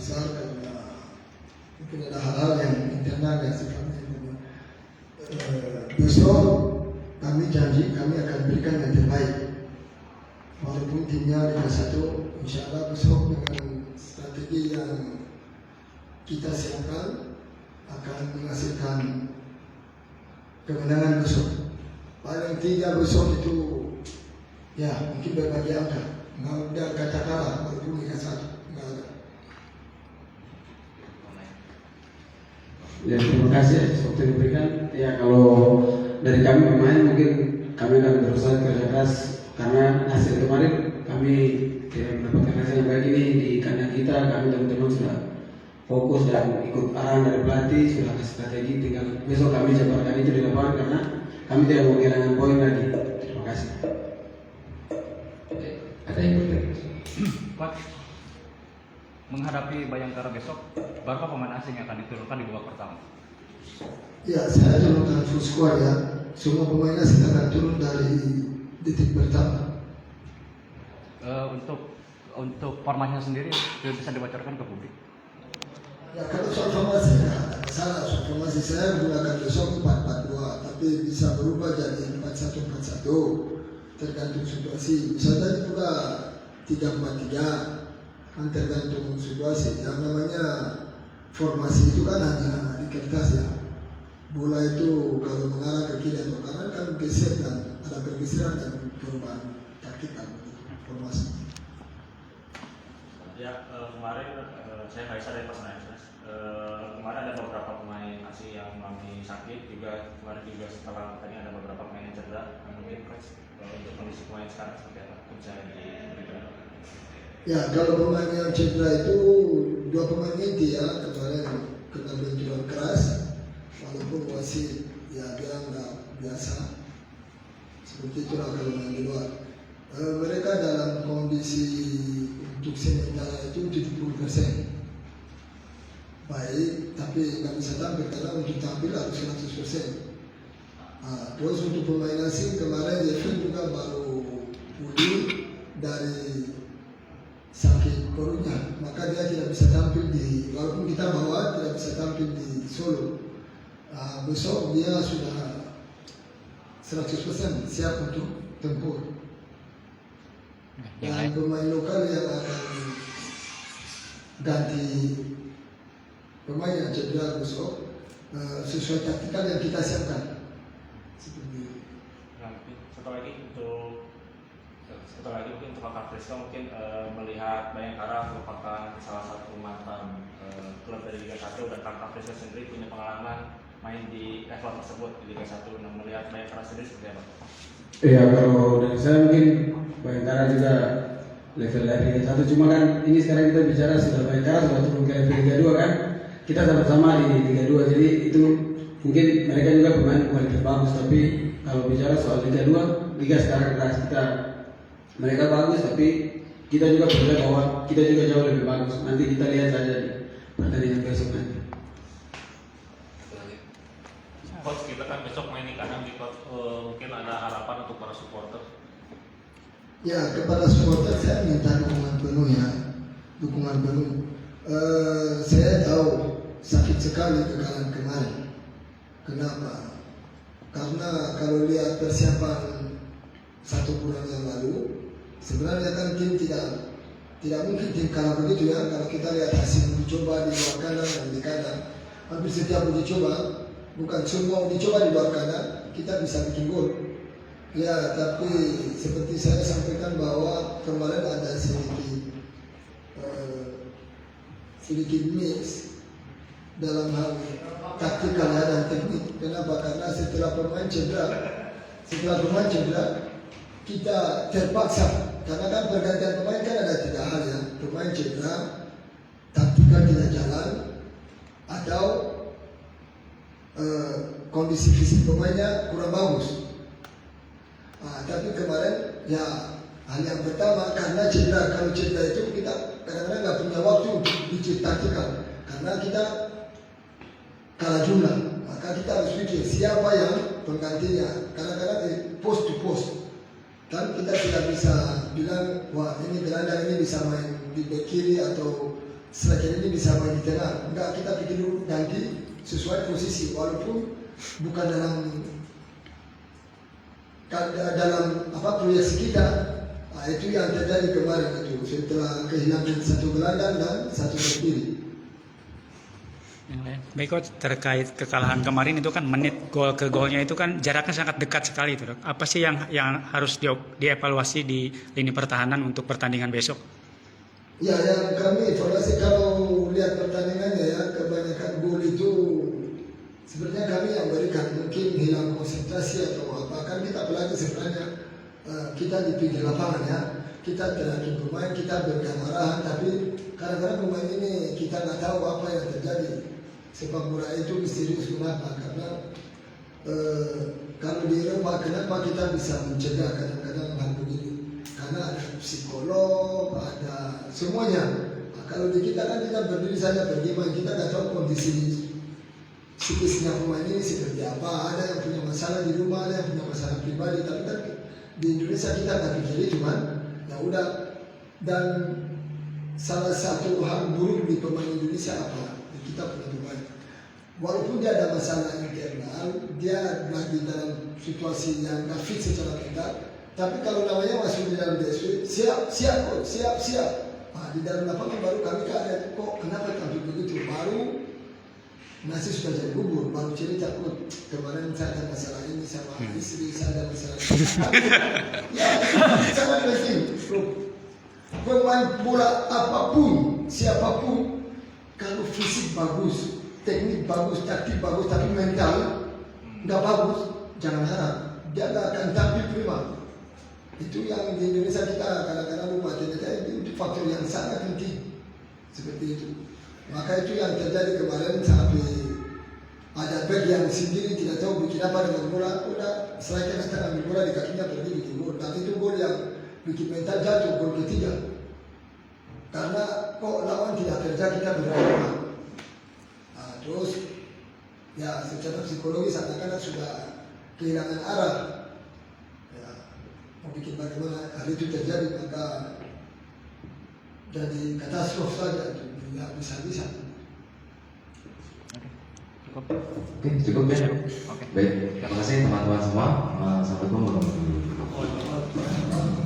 besar karena mungkin ada hal-hal yang internal yang sifatnya besok kami janji kami akan berikan yang terbaik. Walaupun timnya Liga 1, insya Allah besok dengan strategi yang kita siapkan akan menghasilkan kemenangan besok. Paling tiga besok itu ya mungkin berbagi angka, nggak ada kata kalah walaupun Liga 1 nggak ada. Ya, terima kasih waktu diberikan. Ya, kalau dari kami pemain mungkin kami akan berusaha kerja keras karena hasil kemarin kami tidak mendapatkan hasil yang baik ini di kandang kita. Kami teman-teman sudah fokus dan ikut arahan dari pelatih, sudah kasih strategi. Tinggal besok kami jabarkan itu di lapangan karena kami tidak mau kehilangan poin lagi. Terima kasih. Ada yang bertanya? Coach, menghadapi Bayangkara besok, berapa pemain asing yang akan diturunkan di babak pertama? Ya, saya turunkan full squad ya. Semua pemain asing akan turun dari detik pertama. Untuk formasinya sendiri sudah bisa dibocorkan ke publik. Ya, kalau soal formasi ya, salah. Soal formasi saya menggunakan besok 4-4-2, tapi bisa berubah jadi 4-1-4-1 tergantung situasi. Bisa jadi juga 3-4-3, kan tergantung situasi. Yang namanya formasi itu kan hanya di kertas ya. Bola itu kalau mengarah ke kiri atau kanan kan geser dan ada pergeseran dan perubahan taktikal formasi. Ya, kemarin saya Faisal dari Pasanayan. Kemarin ada beberapa pemain asing yang mengalami sakit, juga kemarin juga setelah tadi ada beberapa pemain yang cedera. Mungkin coach untuk kondisi pemain sekarang seperti apa? Bisa diberikan? Ya, kalau pemain yang cedera itu dua pemain inti ya, kemarin kena benturan keras, walaupun wasit ya bilang nggak biasa. Seperti itulah kalau main di luar. Mereka dalam kondisi untuk sementara itu 70% baik, tapi nggak bisa tampil karena untuk tampil harus 100%. Terus untuk pemain asing kemarin Yevin juga baru pulih dari sakit perutnya, maka dia tidak bisa tampil walaupun kita bawa tidak bisa tampil di Solo. Besok dia sudah 100% siap untuk tempur. Dan pemain lokal yang akan ganti pemain yang cedera besok sesuai taktikal yang kita siapkan. Seperti Satu lagi mungkin untuk Kakak Friska mungkin melihat Bayangkara merupakan salah satu mantan klub dari Liga 1 dan Kakak Friska sendiri punya pengalaman main di level tersebut di Liga 1. Nah, melihat Bayangkara sendiri seperti apa? Iya, kalau dari saya mungkin Bayangkara juga level dari Liga 1, cuma kan ini sekarang kita bicara sudah Bayangkara sudah turun ke level Liga 2 kan, kita sama-sama di Liga 2, jadi itu mungkin mereka juga pemain kualitas bagus, tapi kalau bicara soal Liga 2, Liga sekarang kelas kita mereka bagus, tapi kita juga percaya bahwa kita juga jauh lebih bagus. Nanti kita lihat saja di pertandingan besok nanti. Coach, kita kan besok main di kandang di mungkin ada harapan untuk para supporter. ya, kepada supporter saya minta dukungan penuh ya, dukungan penuh. Saya tahu sakit sekali kekalahan kemarin. Kenapa? Karena kalau lihat persiapan 1 bulan yang lalu, sebenarnya kan tim tidak mungkin tim kalah begitu ya. Kalau kita lihat hasil uji coba di luar kandang dan di kandang, hampir setiap uji coba, bukan semua uji coba di luar kandang kita bisa bikin gol. Ya, tapi seperti saya sampaikan bahwa kemarin ada sedikit miss dalam hal taktikal dan teknik. Kenapa? Karena setelah pemain cedera, kita terpaksa, karena kan pergantian pemain kan ada 3 hal ya, pemain cedera, taktikal tidak jalan, atau kondisi fisik pemainnya kurang bagus. Tapi kemarin ya hal yang pertama karena cedera, kalau cedera itu kita kadang-kadang nggak punya waktu untuk bikin taktikal karena kita kalah jumlah, maka kita harus pikir siapa yang penggantinya. Kadang-kadang di post to post, kan kita tidak bisa bilang wah ini gelandang ini bisa main di bek kiri atau striker ini bisa main di tengah. Enggak, kita pikir dulu ganti sesuai posisi, walaupun bukan dalam proyeksi kita. Nah, itu yang terjadi kemarin itu setelah kehilangan satu gelandang dan satu berdiri. Baik Coach, terkait kekalahan kemarin itu kan menit gol ke golnya itu kan jaraknya sangat dekat sekali itu, Dok. Apa sih yang harus dievaluasi di lini pertahanan untuk pertandingan besok? Ya, yang kami evaluasi kalau lihat pertandingannya ya, kebanyakan gol itu sebenarnya kami yang berikan, mungkin hilang konsentrasi atau apa. Kan kita pelatih sebenarnya kita di pinggir lapangan ya, kita terakhir pemain, kita berikan arahan, tapi kadang-kadang pemain ini kita nggak tahu apa yang terjadi. Sepak bola itu misterius, kenapa? Karena kalau di Eropa kenapa kita bisa mencegah kadang-kadang hal begini? Karena ada psikolog, ada semuanya. Nah, kalau di kita kan kita berdiri saja pergi main, kita nggak tahu kondisi psikisnya pemain ini seperti apa. Ada yang punya masalah di rumah, ada yang punya masalah pribadi. Tapi kan di Indonesia kita nggak pikir itu kan. Ya udah. Dan salah satu hal buruk di pemain Indonesia apa? Kita punya pemain. Walaupun dia ada masalah internal, dia lagi dalam situasi yang nggak fit secara mental. Tapi kalau namanya masuk di dalam DSW, siap. Nah, di dalam lapangan baru kami kaget, kok kenapa tampil begitu? Baru nasi sudah jadi bubur, baru cerita, kok kemarin saya ada masalah ini sama istri, saya ada masalah ini. Ya, sangat penting. Pemain bola apapun, siapapun, kalau fisik bagus, teknik bagus, taktik bagus, tapi mental nggak bagus, jangan harap dia nggak akan tampil prima. Itu yang di Indonesia kita kadang-kadang lupa, ternyata itu faktor yang sangat penting seperti itu. Maka itu yang terjadi kemarin sampai ada back yang sendiri tidak tahu bikin apa dengan bola, udah striker datang ambil bola di kakinya pergi bikin gol. Tapi itu gol yang bikin mental jatuh, gol ketiga. Karena kok lawan tidak kerja, kita berdoa. Nah, terus ya secara psikologis anak-anak sudah kehilangan arah. Ya, mau bikin bagaimana hal itu terjadi, maka jadi katastrof saja itu, tidak bisa-bisa. Oke, cukup ya. Oke. Baik, terima kasih teman-teman semua. Assalamualaikum warahmatullahi wabarakatuh.